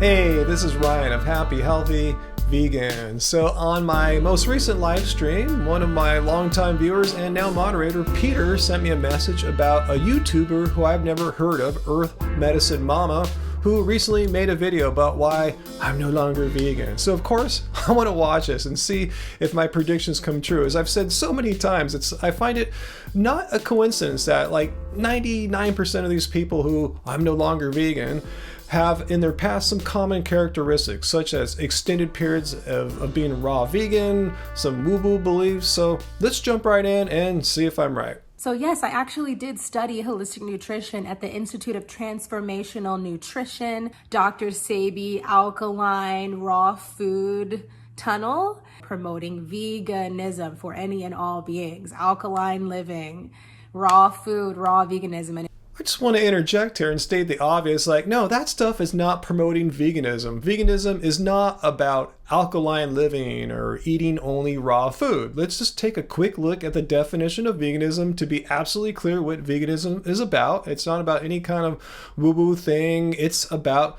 Hey, this is Ryan of Happy Healthy Vegan. So on my most recent live stream, one of my longtime viewers and now moderator, Peter, sent me a message about a YouTuber who I've never heard of, Earth Medicine Mama, who recently made a video about why I'm no longer vegan. So of course, I want to watch this and see if my predictions come true. As I've said so many times, I find it not a coincidence that like 99% of these people who I'm no longer vegan have in their past some common characteristics, such as extended periods of being raw vegan, some woo-woo beliefs. So let's jump right in and see if I'm right. So yes, I actually did study holistic nutrition at the Institute of Transformational Nutrition, Dr. Sebi Alkaline Raw Food Tunnel, promoting veganism for any and all beings, alkaline living, raw food, raw veganism. And I just want to interject here and state the obvious, like, no, that stuff is not promoting veganism. Veganism is not about alkaline living or eating only raw food. Let's just take a quick look at the definition of veganism to be absolutely clear what veganism is about. It's not about any kind of woo-woo thing. It's about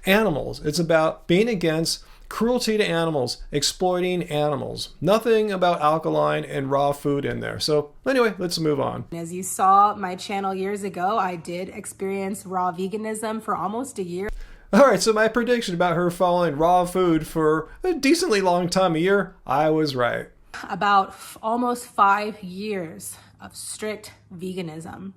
animals. It's about being against cruelty to animals, exploiting animals. Nothing about alkaline and raw food in there. So anyway, let's move on. as you saw my channel years ago, I did experience raw veganism for almost a year. All right, so my prediction about her following raw food for a decently long time, a year, I was right. About almost 5 years of strict veganism,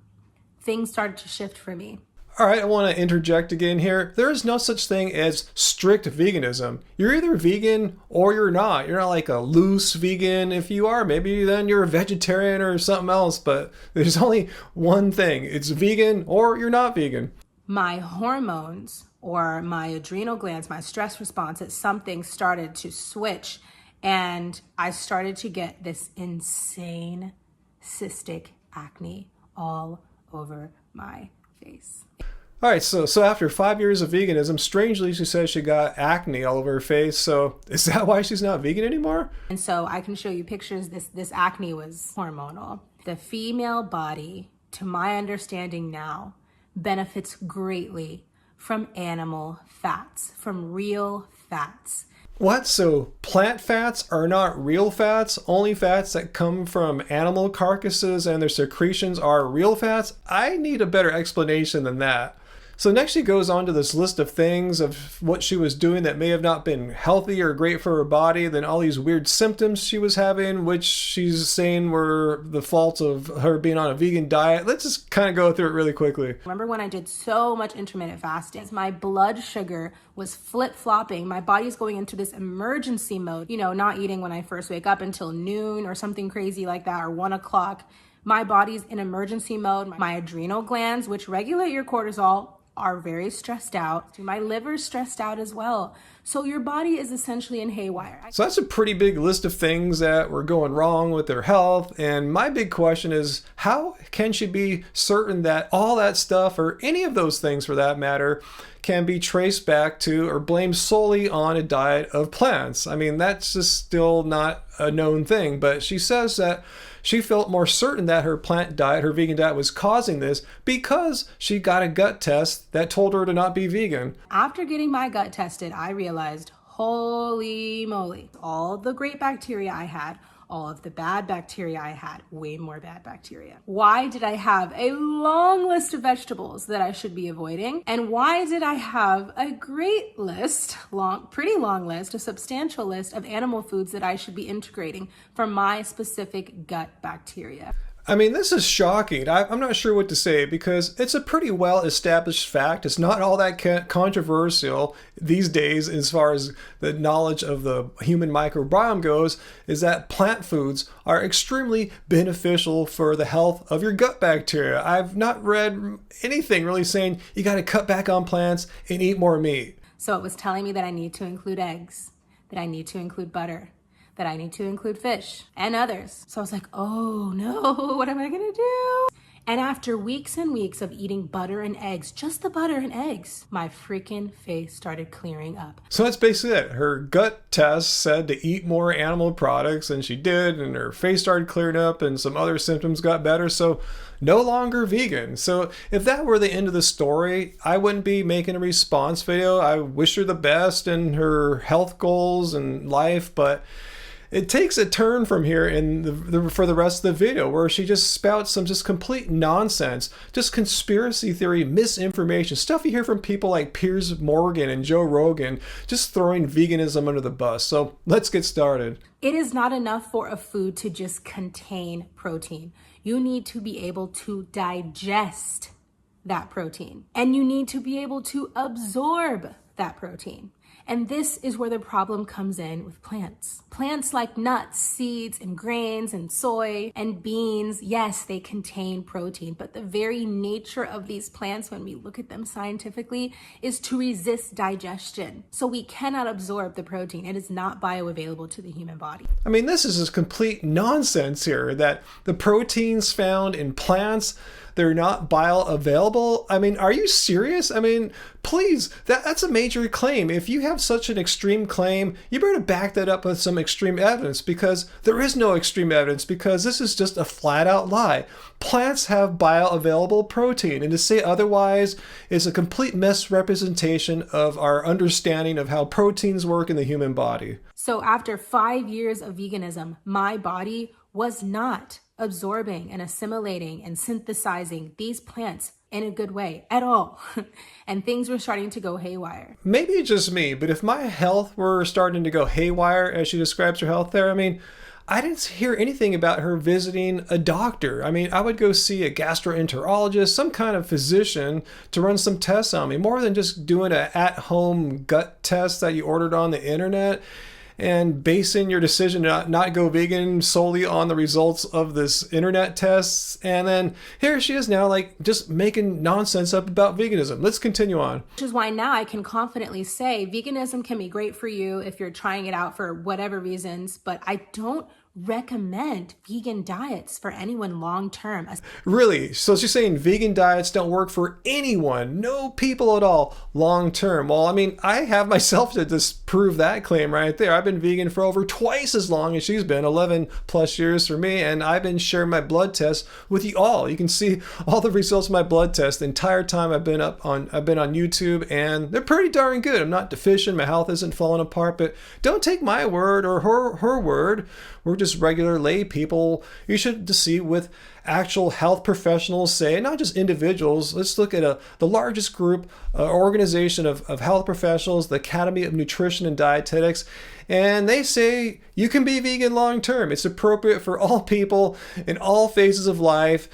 things started to shift for me. All right, I want to interject again here. There is no such thing as strict veganism. You're either vegan or you're not. You're not like a loose vegan. If you are, maybe then you're a vegetarian or something else, but there's only one thing. It's vegan or you're not vegan. My hormones or my adrenal glands, my stress response, something started to switch, and I started to get this insane cystic acne all over my face. All right, so after 5 years of veganism, strangely, she says she got acne all over her face. So is that why she's not vegan anymore? And so I can show you pictures. This acne was hormonal. The female body, to my understanding now, benefits greatly from animal fats, from real fats. What? So plant fats are not real fats? Only fats that come from animal carcasses and their secretions are real fats? I need a better explanation than that. So next she goes on to this list of things of what she was doing that may have not been healthy or great for her body, then all these weird symptoms she was having, which she's saying were the fault of her being on a vegan diet. Let's just kind of go through it really quickly. Remember when I did so much intermittent fasting? My blood sugar was flip-flopping. My body's going into this emergency mode, not eating when I first wake up until noon or something crazy like that, or 1 o'clock. My body's in emergency mode. My adrenal glands, which regulate your cortisol, are very stressed out. My liver's stressed out as well. So your body is essentially in haywire. So that's a pretty big list of things that were going wrong with their health. And my big question is, how can she be certain that all that stuff, or any of those things for that matter, can be traced back to or blamed solely on a diet of plants? I mean, that's just still not a known thing, but she says that she felt more certain that her plant diet, her vegan diet, was causing this because she got a gut test that told her to not be vegan. After getting my gut tested, I realized, holy moly, all the great bacteria I had, all of the bad bacteria I had, way more bad bacteria. Why did I have a long list of vegetables that I should be avoiding? And why did I have a great list, pretty long list, a substantial list of animal foods that I should be integrating for my specific gut bacteria? I mean, this is shocking. I'm not sure what to say because it's a pretty well-established fact. It's not all that controversial these days as far as the knowledge of the human microbiome goes, is that plant foods are extremely beneficial for the health of your gut bacteria. I've not read anything really saying you got to cut back on plants and eat more meat. So it was telling me that I need to include eggs, that I need to include butter, that I need to include fish and others. So I was like, oh no, what am I gonna do? And after weeks and weeks of eating butter and eggs, just the butter and eggs, my freaking face started clearing up. So that's basically it. Her gut test said to eat more animal products, and she did, and her face started clearing up, and some other symptoms got better. So no longer vegan. So if that were the end of the story, I wouldn't be making a response video. I wish her the best in her health goals and life, but it takes a turn from here for the rest of the video, where she just spouts some just complete nonsense, just conspiracy theory, misinformation, stuff you hear from people like Piers Morgan and Joe Rogan, just throwing veganism under the bus. So let's get started. It is not enough for a food to just contain protein. You need to be able to digest that protein, and you need to be able to absorb that protein. And this is where the problem comes in with plants. Plants like nuts, seeds, and grains, and soy, and beans, yes, they contain protein, but the very nature of these plants, when we look at them scientifically, is to resist digestion. So we cannot absorb the protein. It is not bioavailable to the human body. I mean, this is just complete nonsense here, that the proteins found in plants, they're not bioavailable. I mean, are you serious? I mean, please, that's a major claim. If you have such an extreme claim, you better back that up with some extreme evidence, because there is no extreme evidence, because this is just a flat out lie. Plants have bioavailable protein, and to say otherwise is a complete misrepresentation of our understanding of how proteins work in the human body. So after 5 years of veganism, my body was not absorbing and assimilating and synthesizing these plants in a good way at all. And things were starting to go haywire. Maybe it's just me, but if my health were starting to go haywire, as she describes her health there, I mean, I didn't hear anything about her visiting a doctor. I mean, I would go see a gastroenterologist, some kind of physician, to run some tests on me, more than just doing an at-home gut test that you ordered on the internet and basing your decision to not go vegan solely on the results of this internet tests. And then here she is now, like, just making nonsense up about veganism. Let's continue on. Which is why now I can confidently say veganism can be great for you if you're trying it out for whatever reasons, but I don't recommend vegan diets for anyone long term. Really? So she's saying vegan diets don't work for anyone, no people at all, long term. Well, I mean, I have myself to disprove that claim right there. I've been vegan for over twice as long as she's been, 11 plus years for me, and I've been sharing my blood tests with you all. You can see all the results of my blood test the entire time I've been on YouTube, and they're pretty darn good. I'm not deficient, my health isn't falling apart, but don't take my word or her word. We're just regular lay people. You should just see with actual health professionals say, not just individuals. Let's look at the largest group, organization of health professionals, the Academy of Nutrition and Dietetics, and they say you can be vegan long term. It's appropriate for all people in all phases of life.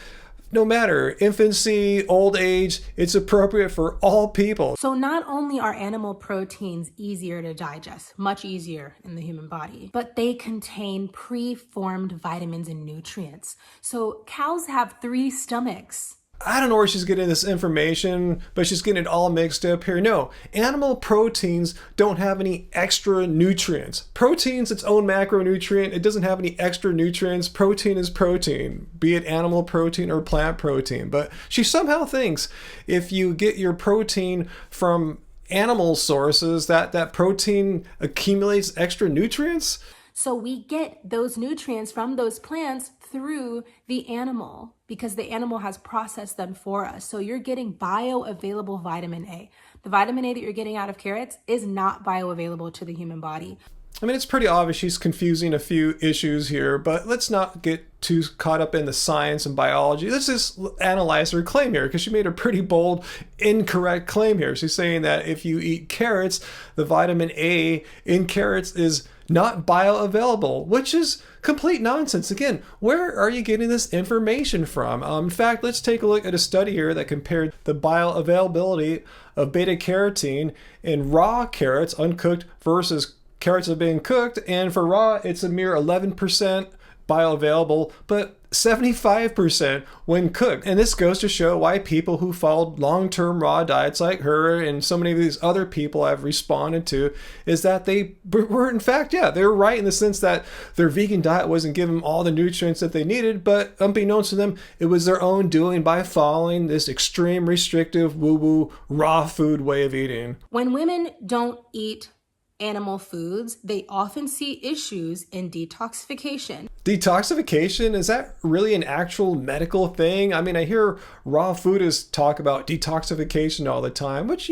No matter infancy, old age, it's appropriate for all people. So not only are animal proteins easier to digest, much easier in the human body, but they contain pre-formed vitamins and nutrients. So cows have 3 stomachs. I don't know where she's getting this information, but she's getting it all mixed up here. No, animal proteins don't have any extra nutrients. Protein's its own macronutrient. It doesn't have any extra nutrients. Protein is protein, be it animal protein or plant protein. But she somehow thinks if you get your protein from animal sources, that protein accumulates extra nutrients. So we get those nutrients from those plants through the animal, because the animal has processed them for us. So you're getting bioavailable vitamin A. The vitamin A that you're getting out of carrots is not bioavailable to the human body. I mean, it's pretty obvious she's confusing a few issues here, but let's not get too caught up in the science and biology. Let's just analyze her claim here, because she made a pretty bold, incorrect claim here. She's saying that if you eat carrots, the vitamin A in carrots is not bioavailable, which is complete nonsense. Again, where are you getting this information from? In fact, let's take a look at a study here that compared the bioavailability of beta carotene in raw carrots, uncooked, versus carrots that have been cooked. And for raw, it's a mere 11% bioavailable, but 75% when cooked. And this goes to show why people who followed long-term raw diets like her and so many of these other people I've responded to is that they were, in fact, yeah, they were right in the sense that their vegan diet wasn't giving them all the nutrients that they needed, but unbeknownst to them, it was their own doing by following this extreme restrictive woo-woo raw food way of eating. When women don't eat animal foods, they often see issues in detoxification. Detoxification, is that really an actual medical thing? I mean, I hear raw foodists talk about detoxification all the time, which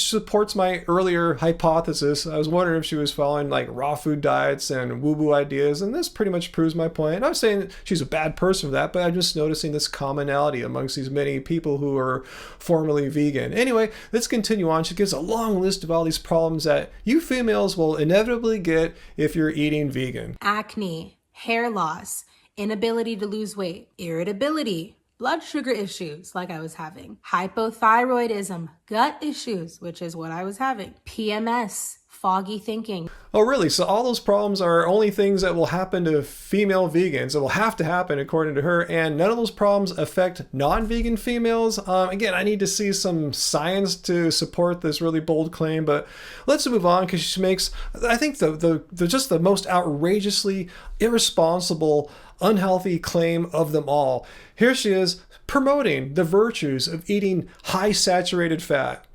supports my earlier hypothesis. I was wondering if she was following like raw food diets and woo-woo ideas, and this pretty much proves my point. I'm not saying she's a bad person for that, but I'm just noticing this commonality amongst these many people who are formerly vegan. Anyway, let's continue on. She gives a long list of all these problems that you females will inevitably get if you're eating vegan. Acne, hair loss, inability to lose weight, irritability, blood sugar issues like I was having, hypothyroidism, gut issues, which is what I was having, PMS, foggy thinking. Oh, really? So all those problems are only things that will happen to female vegans. It will have to happen according to her, and none of those problems affect non-vegan females. Again, I need to see some science to support this really bold claim, but let's move on because she makes, I think, the just the most outrageously irresponsible, unhealthy claim of them all. Here she is promoting the virtues of eating high saturated fat.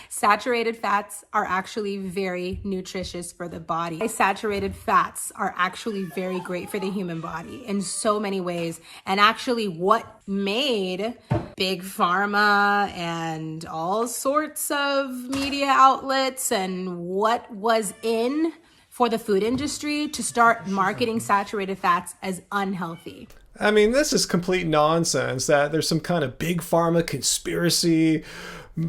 Saturated fats are actually very nutritious for the body. High saturated fats are actually very great for the human body in so many ways. And actually what made Big Pharma and all sorts of media outlets and what was in for the food industry to start marketing saturated fats as unhealthy. I mean, this is complete nonsense that there's some kind of big pharma conspiracy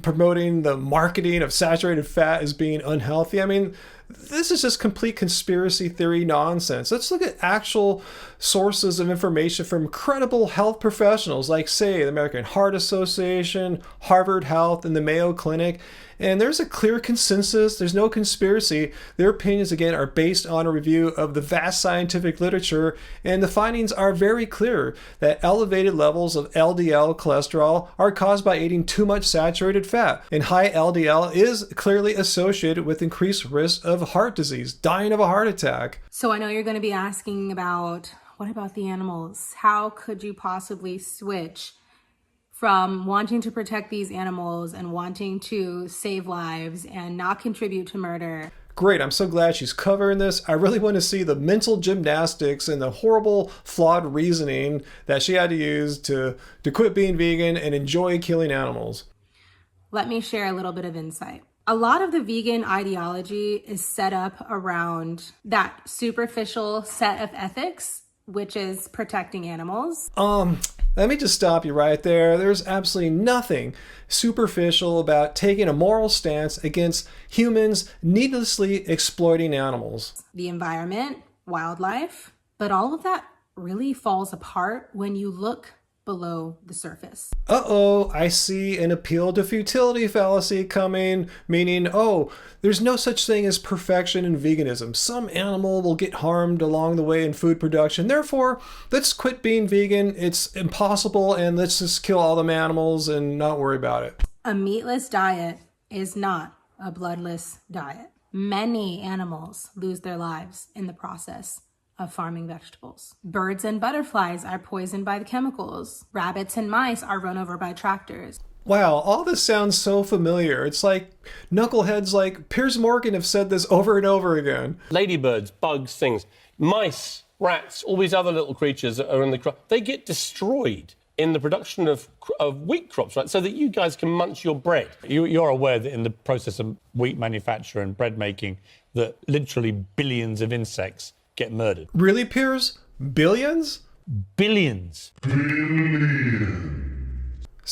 promoting the marketing of saturated fat as being unhealthy. I mean, this is just complete conspiracy theory nonsense. Let's look at actual sources of information from credible health professionals like, say, the American Heart Association, Harvard Health, and the Mayo Clinic. And there's a clear consensus. There's no conspiracy. Their opinions, again, are based on a review of the vast scientific literature, and the findings are very clear that elevated levels of LDL cholesterol are caused by eating too much saturated fat. And high LDL is clearly associated with increased risk of heart disease, dying of a heart attack. So I know you're going to be asking about, what about the animals? How could you possibly switch from wanting to protect these animals and wanting to save lives and not contribute to murder? Great, I'm so glad she's covering this. I really want to see the mental gymnastics and the horrible, flawed reasoning that she had to use to quit being vegan and enjoy killing animals. Let me share a little bit of insight. A lot of the vegan ideology is set up around that superficial set of ethics, which is protecting animals. Let me just stop you right there. There's absolutely nothing superficial about taking a moral stance against humans needlessly exploiting animals. The environment, wildlife, but all of that really falls apart when you look below the surface. Uh-oh, I see an appeal to futility fallacy coming, meaning, there's no such thing as perfection in veganism. Some animal will get harmed along the way in food production. Therefore, let's quit being vegan. It's impossible, and let's just kill all them animals and not worry about it. A meatless diet is not a bloodless diet. Many animals lose their lives in the process of farming vegetables. Birds and butterflies are poisoned by the chemicals. Rabbits and mice are run over by tractors. Wow, all this sounds so familiar. It's like knuckleheads like Piers Morgan have said this over and over again. Ladybirds, bugs, things, mice, rats, all these other little creatures that are in the crop, they get destroyed in the production of wheat crops, right? So that you guys can munch your bread. You're aware that in the process of wheat manufacture and bread making, that literally billions of insects get murdered. Really, Piers? Billions? Billions.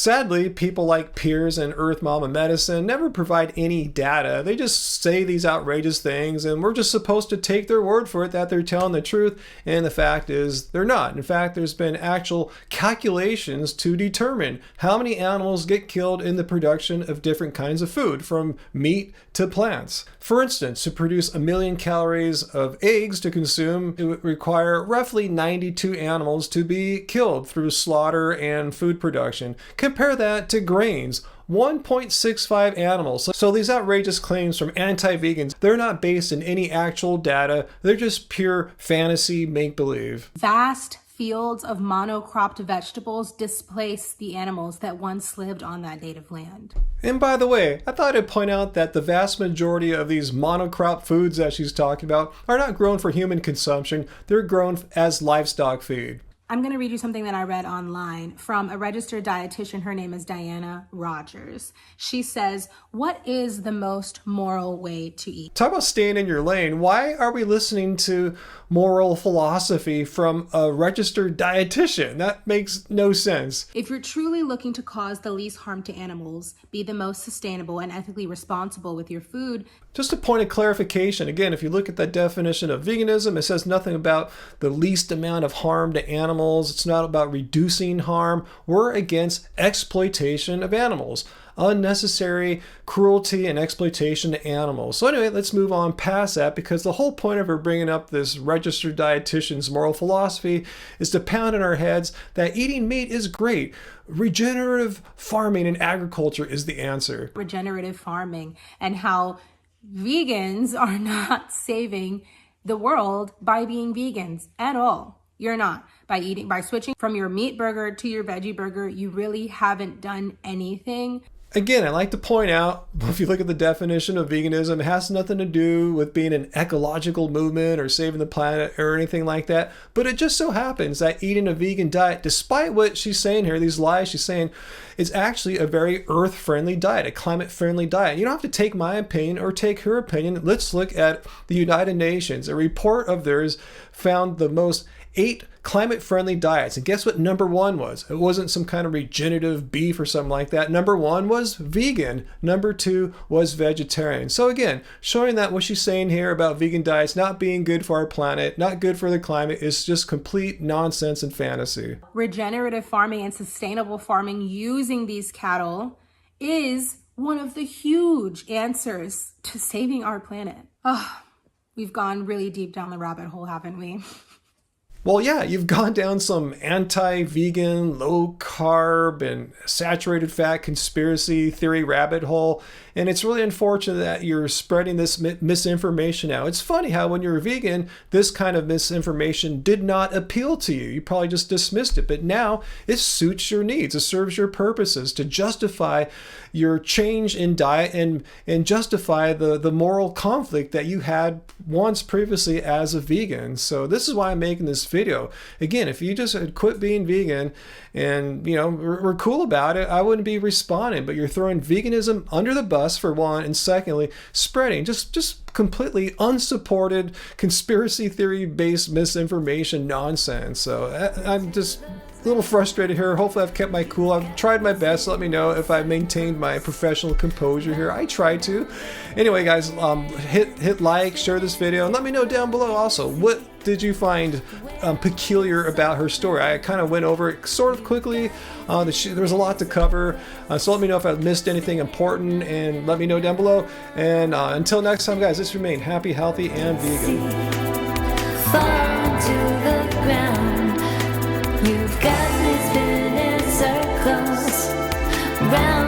Sadly, people like Piers and Earth Mama Medicine never provide any data. They just say these outrageous things, and we're just supposed to take their word for it that they're telling the truth, and the fact is they're not. In fact, there's been actual calculations to determine how many animals get killed in the production of different kinds of food, from meat to plants. For instance, to produce 1 million calories of eggs to consume, it would require roughly 92 animals to be killed through slaughter and food production. Compare that to grains, 1.65 animals. So these outrageous claims from anti-vegans, they're not based in any actual data. They're just pure fantasy make-believe. Vast fields of monocropped vegetables displace the animals that once lived on that native land. And by the way, I thought I'd point out that the vast majority of these monocrop foods that she's talking about are not grown for human consumption. They're grown as livestock feed. I'm going to read you something that I read online from a registered dietitian. Her name is Diana Rogers. She says, "What is the most moral way to eat?" Talk about staying in your lane. Why are we listening to moral philosophy from a registered dietitian? That makes no sense. If you're truly looking to cause the least harm to animals, be the most sustainable and ethically responsible with your food. Just a point of clarification. Again, if you look at that definition of veganism, it says nothing about the least amount of harm to animals. It's not about reducing harm. We're against exploitation of animals. Unnecessary cruelty and exploitation to animals. So anyway, let's move on past that, because the whole point of her bringing up this registered dietitian's moral philosophy is to pound in our heads that eating meat is great. Regenerative farming and agriculture is the answer. Regenerative farming, and how vegans are not saving the world by being vegans at all. You're not. By switching from your meat burger to your veggie burger, you really haven't done anything. Again, I like to point out, if you look at the definition of veganism, it has nothing to do with being an ecological movement or saving the planet or anything like that. But it just so happens that eating a vegan diet, despite what she's saying here, these lies she's saying, is actually a very earth-friendly diet, a climate-friendly diet. You don't have to take my opinion or take her opinion. Let's look at the United Nations. A report of theirs found the most 8 climate-friendly diets. And guess what number 1 was? It wasn't some kind of regenerative beef or something like that. Number 1 was vegan. Number 2 was vegetarian. So again, showing that what she's saying here about vegan diets not being good for our planet, not good for the climate, is just complete nonsense and fantasy. Regenerative farming and sustainable farming using these cattle is one of the huge answers to saving our planet. Oh, we've gone really deep down the rabbit hole, haven't we? Well, yeah, you've gone down some anti-vegan, low-carb, and saturated fat conspiracy theory rabbit hole, and it's really unfortunate that you're spreading this misinformation now. It's funny how when you're a vegan, this kind of misinformation did not appeal to you. You probably just dismissed it, but now it suits your needs. It serves your purposes to justify your change in diet and justify the moral conflict that you had once previously as a vegan. So this is why I'm making this video. Again, if you just had quit being vegan and, you know, we're cool about it, I wouldn't be responding, but you're throwing veganism under the bus for one, and secondly, spreading just completely unsupported conspiracy theory based misinformation nonsense. So I'm just a little frustrated here. Hopefully I've kept my cool. I've tried my best. Let me know if I've maintained my professional composure here. I try to. Anyway, guys, hit like, share this video, and let me know down below also, what did you find peculiar about her story? I kind of went over it sort of quickly. There was a lot to cover, so let me know if I missed anything important, and let me know down below. And until next time, guys, let's remain happy, healthy, and vegan. Fall to the ground. You've got me spinning circles round.